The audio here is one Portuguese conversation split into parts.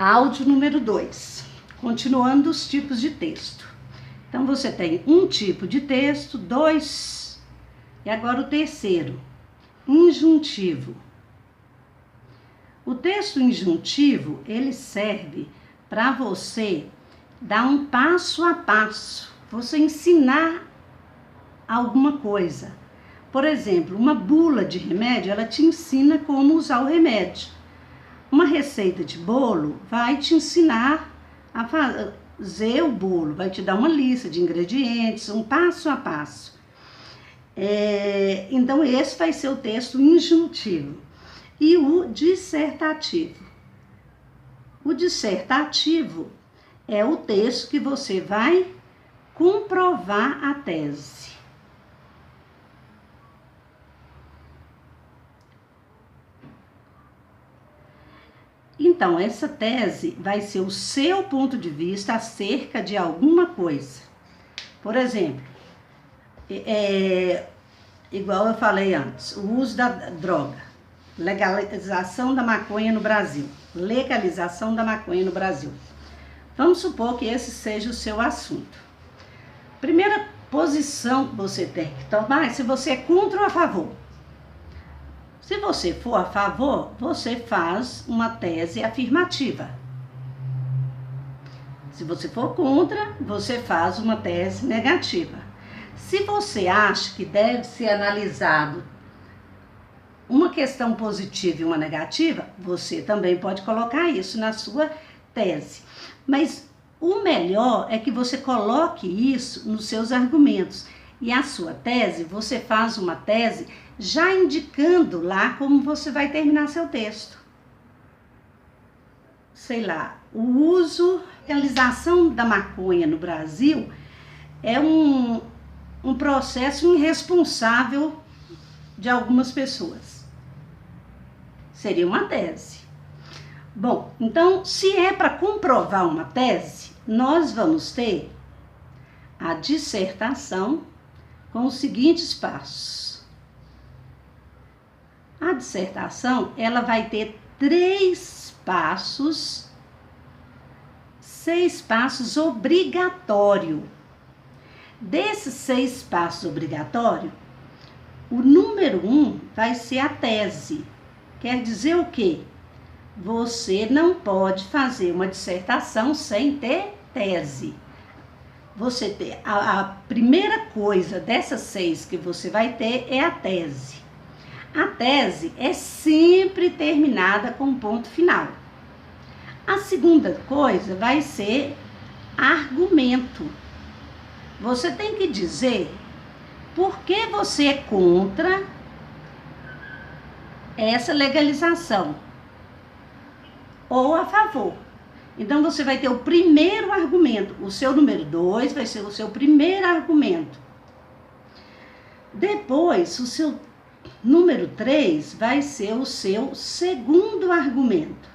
Áudio número 2. Continuando os tipos de texto. Então, você tem um tipo de texto, dois, e agora o terceiro, injuntivo. O texto injuntivo, ele serve para você dar um passo a passo, você ensinar alguma coisa. Por exemplo, uma bula de remédio, ela te ensina como usar o remédio. Uma receita de bolo vai te ensinar a fazer o bolo, vai te dar uma lista de ingredientes, um passo a passo. Então, esse vai ser o texto injuntivo. E o dissertativo. O dissertativo é o texto que você vai comprovar a tese. Então, essa tese vai ser o seu ponto de vista acerca de alguma coisa. Por exemplo, igual eu falei antes, o uso da droga, legalização da maconha no Brasil, legalização da maconha no Brasil. Vamos supor que esse seja o seu assunto. Primeira posição que você tem que tomar é se você é contra ou a favor. Se você for a favor, você faz uma tese afirmativa. Se você for contra, você faz uma tese negativa. Se você acha que deve ser analisado uma questão positiva e uma negativa, você também pode colocar isso na sua tese. Mas o melhor é que você coloque isso nos seus argumentos. E a sua tese, você faz uma tese já indicando lá como você vai terminar seu texto. Sei lá, o uso, legalização da maconha no Brasil é um processo irresponsável de algumas pessoas. Seria uma tese. Bom, então, se é para comprovar uma tese, nós vamos ter a dissertação com os seguintes passos. A dissertação, ela vai ter 6 passos obrigatórios. Desses 6 passos obrigatórios, o número 1 vai ser a tese. Quer dizer o quê? Você não pode fazer uma dissertação sem ter tese. Você ter, a primeira coisa dessas 6 que você vai ter é a tese. A tese é sempre terminada com um ponto final. A segunda coisa vai ser argumento. Você tem que dizer por que você é contra essa legalização ou a favor. Então, você vai ter o primeiro argumento. O seu número 2 vai ser o seu primeiro argumento. Depois, o seu número 3 vai ser o seu segundo argumento.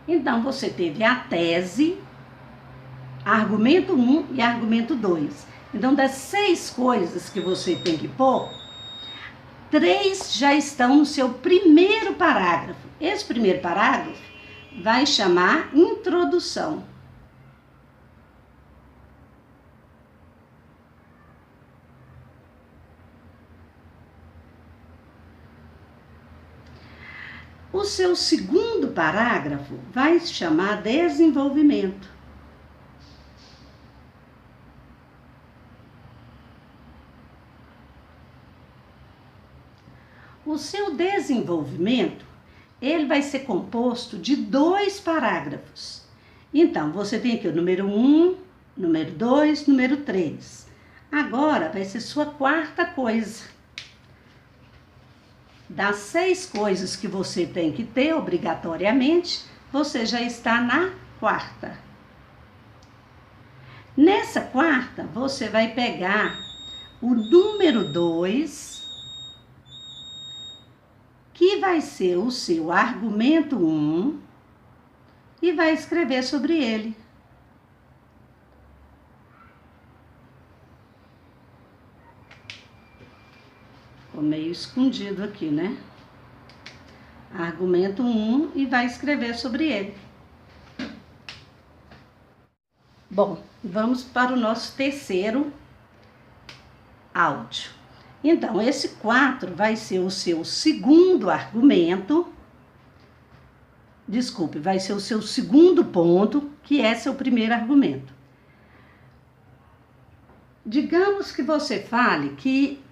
Então, você teve a tese, argumento 1 e argumento 2. Então, das 6 coisas que você tem que pôr, 3 já estão no seu primeiro parágrafo. Esse primeiro parágrafo vai chamar introdução. O seu segundo parágrafo vai se chamar desenvolvimento. O seu desenvolvimento, ele vai ser composto de 2 parágrafos. Então, você tem aqui o número 1, número 2, número 3. Agora, vai ser sua quarta coisa. Das 6 coisas que você tem que ter obrigatoriamente, você já está na quarta. Nessa quarta, você vai pegar o número 2, que vai ser o seu argumento 1, e vai escrever sobre ele. meio escondido aqui, né? Argumento 1 e vai escrever sobre ele. Bom, vamos para o nosso terceiro áudio. Então, esse 4 vai ser o seu segundo argumento. Desculpe, vai ser o seu segundo ponto, que é seu primeiro argumento. Digamos que você fale que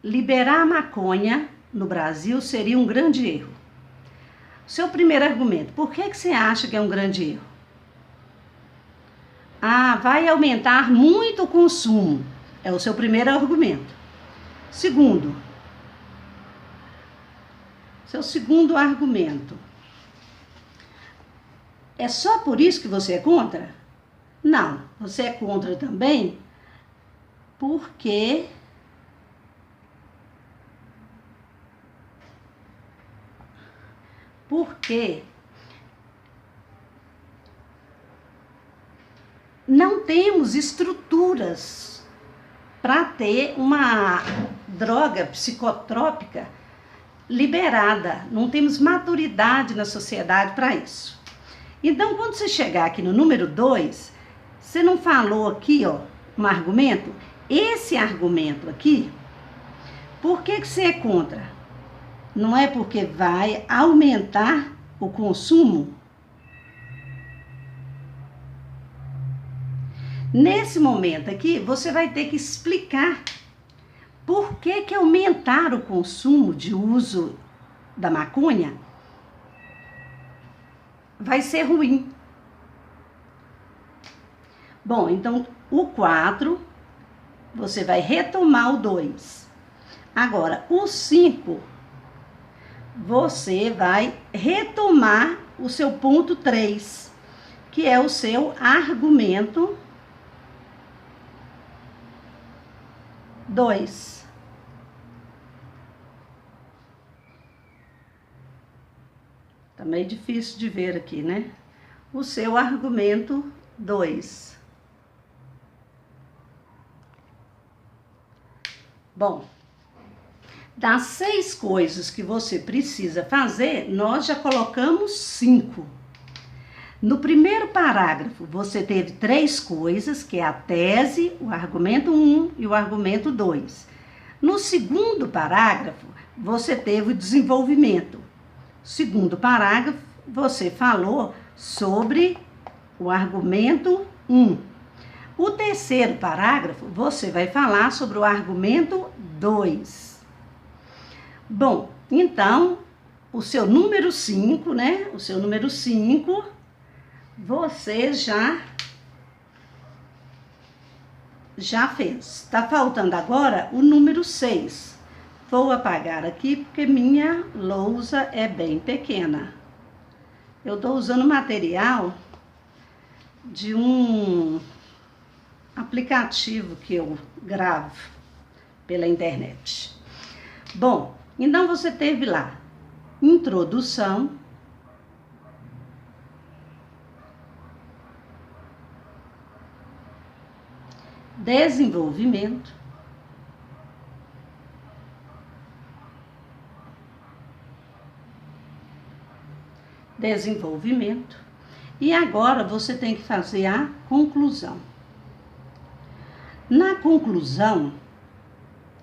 liberar a maconha no Brasil seria um grande erro. Seu primeiro argumento, por que você acha que é um grande erro? Ah, vai aumentar muito o consumo. É o seu primeiro argumento. Segundo, seu segundo argumento. É só por isso que você é contra? Não, você é contra também porque não temos estruturas para ter uma droga psicotrópica liberada. Não temos maturidade na sociedade para isso. Então, quando você chegar aqui no número 2, você não falou aqui, ó, um argumento? Esse argumento aqui, por que você é contra? Não é porque vai aumentar o consumo? Nesse momento aqui, você vai ter que explicar por que aumentar o consumo de uso da maconha vai ser ruim. Bom, então o 4, você vai retomar o 2. Agora, o 5, você vai retomar o seu ponto 3, que é o seu argumento 2. Tá meio difícil de ver aqui, né? O seu argumento 2. Bom, das 6 coisas que você precisa fazer, nós já colocamos 5. No primeiro parágrafo, você teve 3 coisas, que é a tese, o argumento 1 e o argumento 2. No segundo parágrafo, você teve o desenvolvimento. Segundo parágrafo, você falou sobre o argumento 1. O terceiro parágrafo, você vai falar sobre o argumento 2. Bom, então, o seu número 5, né? O seu número 5, você já fez. Tá faltando agora o número 6. Vou apagar aqui porque minha lousa é bem pequena. Eu estou usando material de um aplicativo que eu gravo pela internet. Bom, então você teve lá introdução, desenvolvimento, e agora você tem que fazer a conclusão. Na conclusão,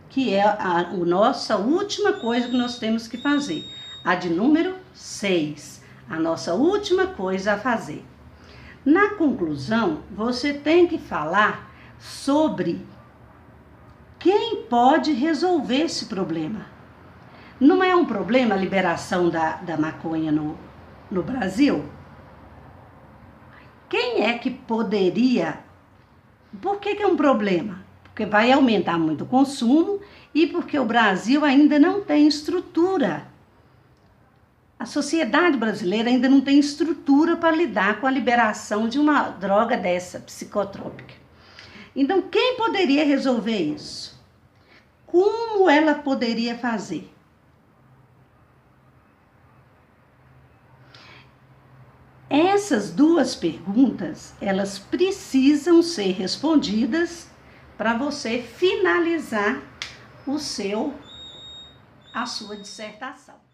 que é a nossa última coisa que nós temos que fazer, a de número 6, a nossa última coisa a fazer. Na conclusão, você tem que falar sobre quem pode resolver esse problema. Não é um problema a liberação da maconha no Brasil? Quem é que poderia? Por que é um problema? Porque vai aumentar muito o consumo e porque o Brasil ainda não tem estrutura. A sociedade brasileira ainda não tem estrutura para lidar com a liberação de uma droga dessa, psicotrópica. Então, quem poderia resolver isso? Como ela poderia fazer? Essas duas perguntas, elas precisam ser respondidas para você finalizar o seu a sua dissertação.